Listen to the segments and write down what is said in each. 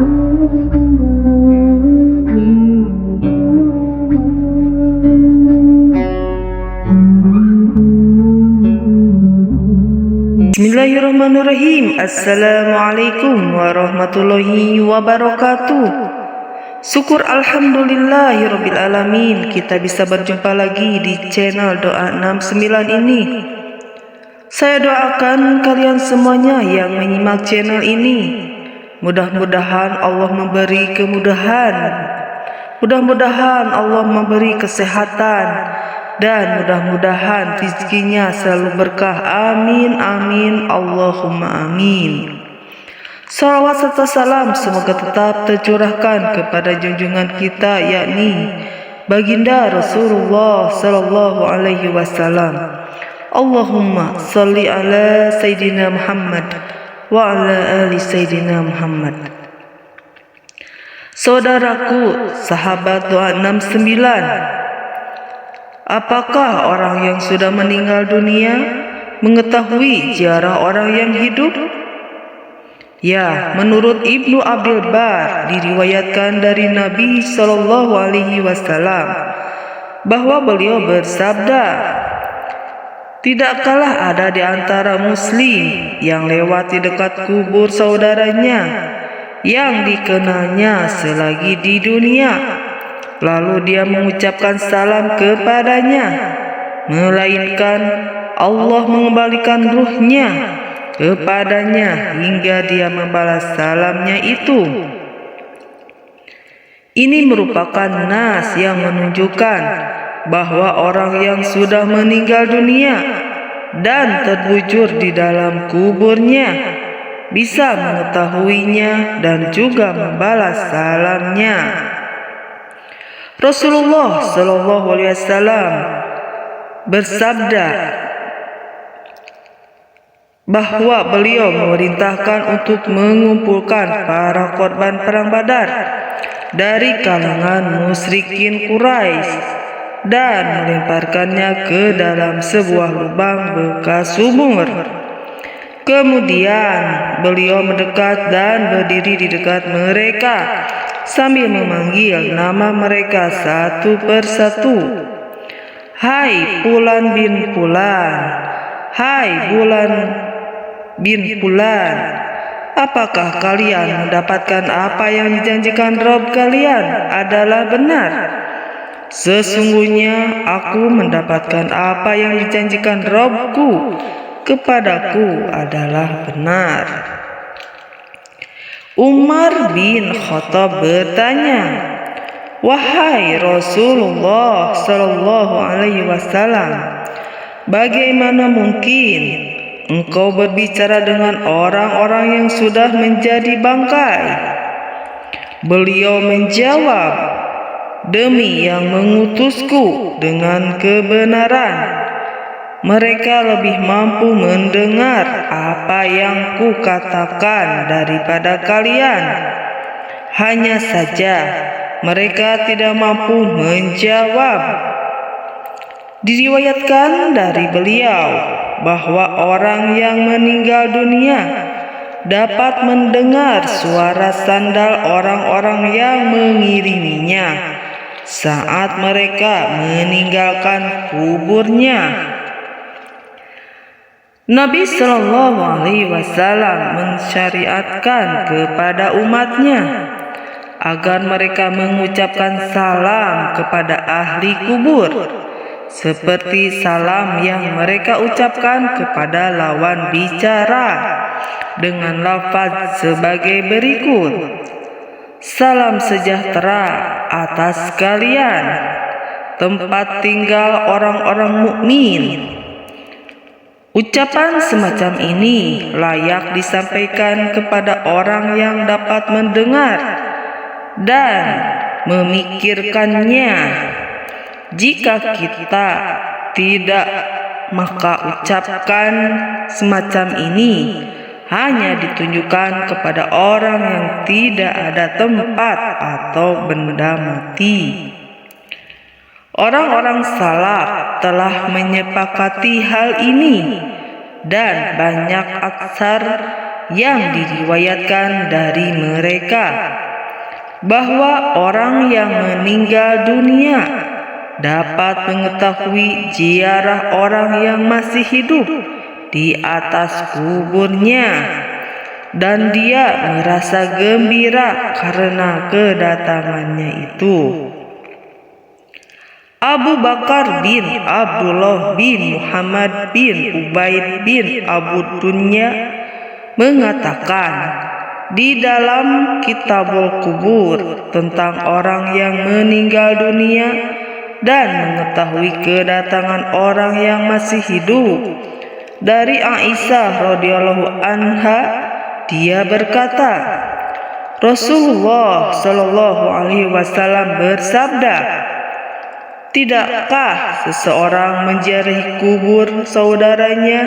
Bismillahirrahmanirrahim. Assalamualaikum warahmatullahi wabarakatuh. Syukur alhamdulillahirabbil alamin, kita bisa berjumpa lagi di channel Doa 69 ini. Saya doakan kalian semuanya yang menyimak channel ini, mudah-mudahan Allah memberi kemudahan, mudah-mudahan Allah memberi kesehatan, dan mudah-mudahan rezekinya selalu berkah. Amin amin Allahumma amin. Salawat serta salam semoga tetap tercurahkan kepada junjungan kita, yakni baginda Rasulullah sallallahu alaihi wasallam. Allahumma salli ala Sayyidina Muhammad wa ala ali Sayyidina Muhammad. Saudaraku, sahabat Doa 69, apakah orang yang sudah meninggal dunia mengetahui ziarah orang yang hidup? Ya, menurut Ibnu Abdul Bar diriwayatkan dari Nabi Shallallahu Alaihi Wasallam bahwa beliau bersabda, tidaklah ada di antara muslim yang lewat di dekat kubur saudaranya yang dikenalnya selagi di dunia, lalu dia mengucapkan salam kepadanya, melainkan Allah mengembalikan ruhnya kepadanya hingga dia membalas salamnya itu. Ini merupakan nas yang menunjukkan bahwa orang yang sudah meninggal dunia dan terbujur di dalam kuburnya bisa mengetahuinya dan juga membalas salamnya. Rasulullah Shallallahu Alaihi Wasallam bersabda bahwa beliau memerintahkan untuk mengumpulkan para korban perang Badar dari kalangan musyrikin Quraisy dan melemparkannya ke dalam sebuah lubang bekas sumur. Kemudian beliau mendekat dan berdiri di dekat mereka sambil memanggil nama mereka satu persatu. Hai Fulan bin Fulan, hai Fulan bin Fulan, apakah kalian mendapatkan apa yang dijanjikan Rabb kalian adalah benar? Sesungguhnya aku mendapatkan apa yang dijanjikan Rabbku kepadaku adalah benar. Umar bin Khattab bertanya, wahai Rasulullah Sallallahu Alaihi Wasallam, bagaimana mungkin engkau berbicara dengan orang-orang yang sudah menjadi bangkai? Beliau menjawab, demi yang mengutusku dengan kebenaran, mereka lebih mampu mendengar apa yang kukatakan daripada kalian. Hanya saja mereka tidak mampu menjawab. Diriwayatkan dari beliau bahwa orang yang meninggal dunia dapat mendengar suara sandal orang-orang yang mengiriminya saat mereka meninggalkan kuburnya. Nabi Shallallahu Alaihi Wasallam mensyariatkan kepada umatnya agar mereka mengucapkan salam kepada ahli kubur seperti salam yang mereka ucapkan kepada lawan bicara dengan lafaz sebagai berikut: salam sejahtera atas kalian, tempat tinggal orang-orang mukmin. Ucapan semacam ini layak disampaikan kepada orang yang dapat mendengar dan memikirkannya. Jika kita tidak, maka ucapkan semacam ini hanya ditunjukkan kepada orang yang tidak ada tempat atau benda mati. Orang-orang salaf telah menyepakati hal ini dan banyak aksar yang diriwayatkan dari mereka bahwa orang yang meninggal dunia dapat mengetahui ziarah orang yang masih hidup di atas kuburnya, dan dia merasa gembira karena kedatangannya itu. Abu Bakar bin Abdullah bin Muhammad bin Ubaid bin Abu Dunya mengatakan di dalam Kitabul Kubur tentang orang yang meninggal dunia dan mengetahui kedatangan orang yang masih hidup. Dari Aisyah radhiyallahu anha, dia berkata, Rasulullah Shallallahu alaihi wasallam bersabda, "Tidakkah seseorang menziarahi kubur saudaranya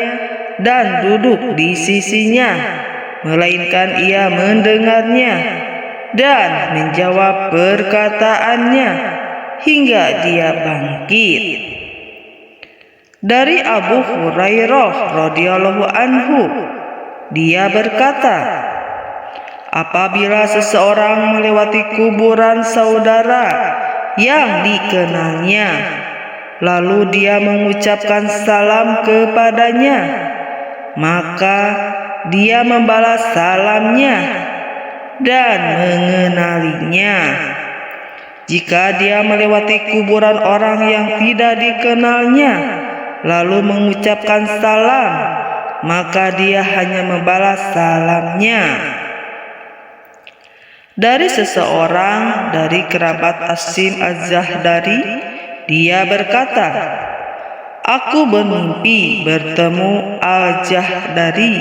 dan duduk di sisinya, melainkan ia mendengarnya dan menjawab perkataannya hingga dia bangkit?" Dari Abu Hurairah radhiyallahu anhu, dia berkata, apabila seseorang melewati kuburan saudara yang dikenalnya, lalu dia mengucapkan salam kepadanya, maka dia membalas salamnya dan mengenalinya. Jika dia melewati kuburan orang yang tidak dikenalnya, lalu mengucapkan salam, maka dia hanya membalas salamnya. Dari seseorang dari kerabat Asim Az-Zahdari, dia berkata, aku bermimpi bertemu Al-Jahdari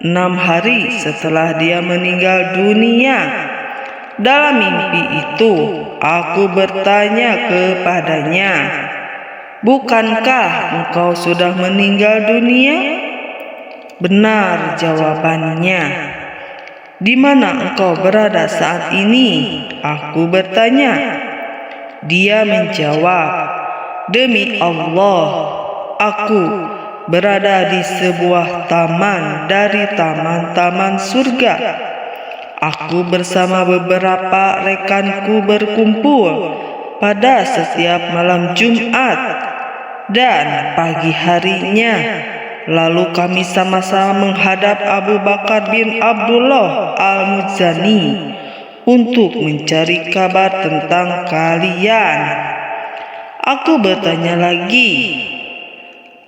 6 hari setelah dia meninggal dunia. Dalam mimpi itu, aku bertanya kepadanya, bukankah engkau sudah meninggal dunia? Benar jawabannya. Di mana engkau berada saat ini? Aku bertanya. Dia menjawab, demi Allah, aku berada di sebuah taman dari taman-taman surga. Aku bersama beberapa rekanku berkumpul pada setiap malam Jumat dan pagi harinya. Lalu kami sama-sama menghadap Abu Bakar bin Abdullah Al-Muzani untuk mencari kabar tentang kalian. Aku bertanya lagi,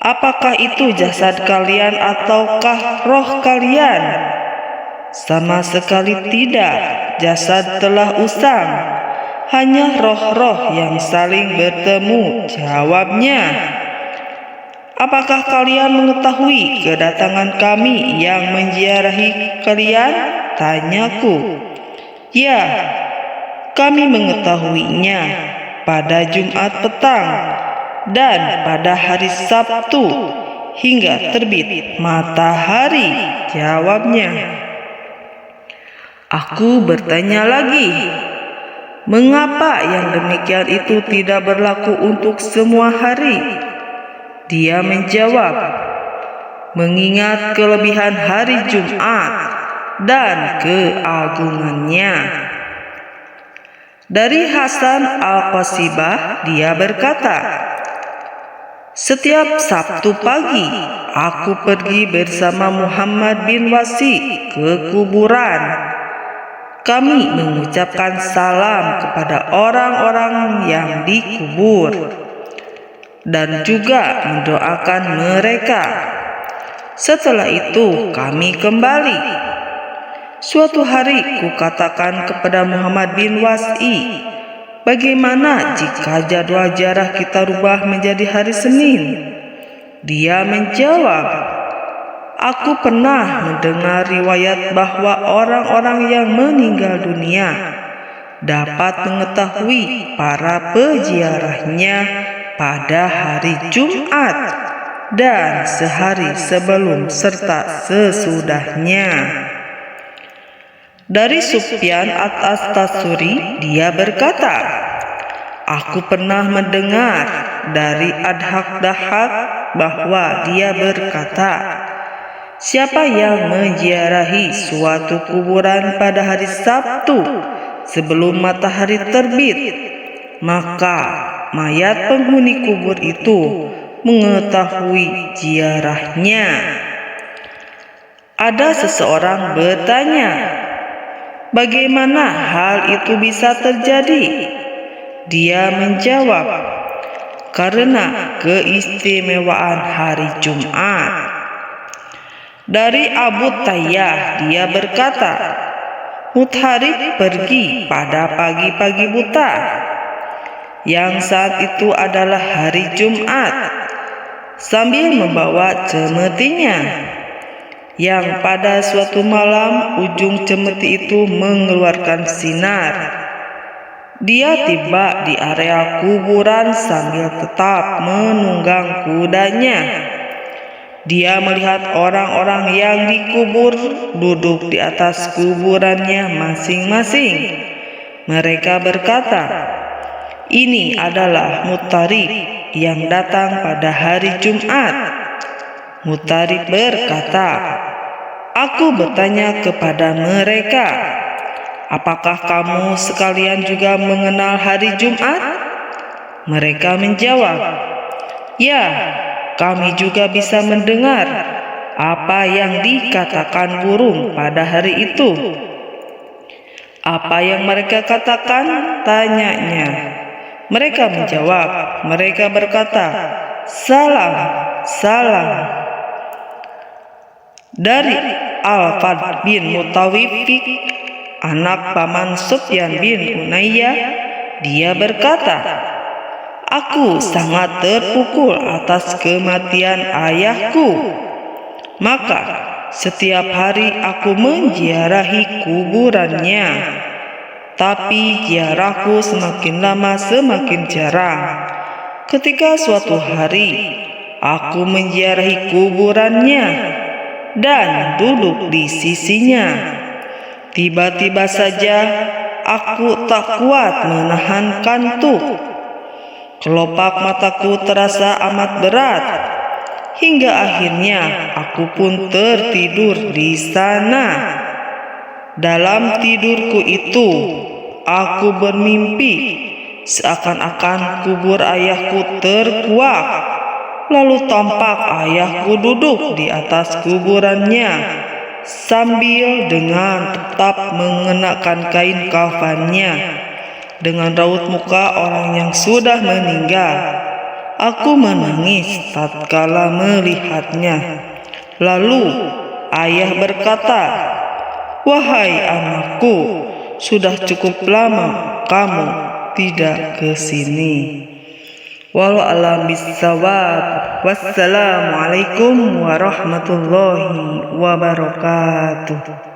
apakah itu jasad kalian ataukah roh kalian? Sama sekali tidak, jasad telah usang, hanya roh-roh yang saling bertemu, jawabnya. Apakah kalian mengetahui kedatangan kami yang menziarahi kalian? Tanyaku. Ya, kami mengetahuinya pada Jumat petang dan pada hari Sabtu hingga terbit matahari, jawabnya. Aku bertanya lagi, mengapa yang demikian itu tidak berlaku untuk semua hari? Dia menjawab, mengingat kelebihan hari Jumat dan keagungannya. Dari Hasan Al-Qasibah, dia berkata, setiap Sabtu pagi aku pergi bersama Muhammad bin Wasi ke kuburan. Kami mengucapkan salam kepada orang-orang yang dikubur dan juga mendoakan mereka. Setelah itu kami kembali. Suatu hari kukatakan kepada Muhammad bin Wasi, bagaimana jika jadwal ziarah kita rubah menjadi hari Senin? Dia menjawab, aku pernah mendengar riwayat bahwa orang-orang yang meninggal dunia dapat mengetahui para peziarahnya pada hari Jumat dan sehari sebelum serta sesudahnya. Dari Sufyan At-Tasuri, dia berkata, aku pernah mendengar dari Adhak Dahak bahwa dia berkata, Siapa yang menziarahi suatu kuburan pada hari Sabtu sebelum matahari terbit, maka mayat penghuni kubur itu mengetahui ziarahnya. Ada seseorang bertanya, bagaimana hal itu bisa terjadi? Dia menjawab, karena keistimewaan hari Jumat. Dari Abu Tayyah dia berkata, Mutharib pergi pada pagi-pagi buta, yang saat itu adalah hari Jumat, sambil membawa cemetinya, yang pada suatu malam ujung cemeti itu mengeluarkan sinar. Dia tiba di area kuburan sambil tetap menunggang kudanya. Dia melihat orang-orang yang dikubur duduk di atas kuburannya masing-masing. Mereka berkata, ini adalah Mutharib yang datang pada hari Jumat. Mutharib berkata, aku bertanya kepada mereka, apakah kamu sekalian juga mengenal hari Jumat? Mereka menjawab, ya, kami juga bisa mendengar apa yang dikatakan burung pada hari itu. Apa yang mereka katakan? Tanyanya. Mereka menjawab, mereka berkata, salam, salam. Dari Al-Fadl bin Mutawifik, anak paman Sufyan bin Umayyah, dia berkata, aku sangat terpukul atas kematian ayahku. Maka setiap hari aku menziarahi kuburannya. Tapi ziarahku semakin lama semakin jarang. Ketika suatu hari aku menziarahi kuburannya dan duduk di sisinya, tiba-tiba saja aku tak kuat menahan kantuk. Kelopak mataku terasa amat berat, hingga akhirnya aku pun tertidur di sana. Dalam tidurku itu, aku bermimpi seakan-akan kubur ayahku terkuak. Lalu tampak ayahku duduk di atas kuburannya sambil dengan tetap mengenakan kain kafannya. Dengan raut muka orang yang sudah meninggal, aku menangis tatkala melihatnya. Lalu ayah berkata, wahai anakku, sudah cukup lama kamu tidak ke sini. Wallahu a'lam bishawab. Wassalamualaikum warahmatullahi wabarakatuh.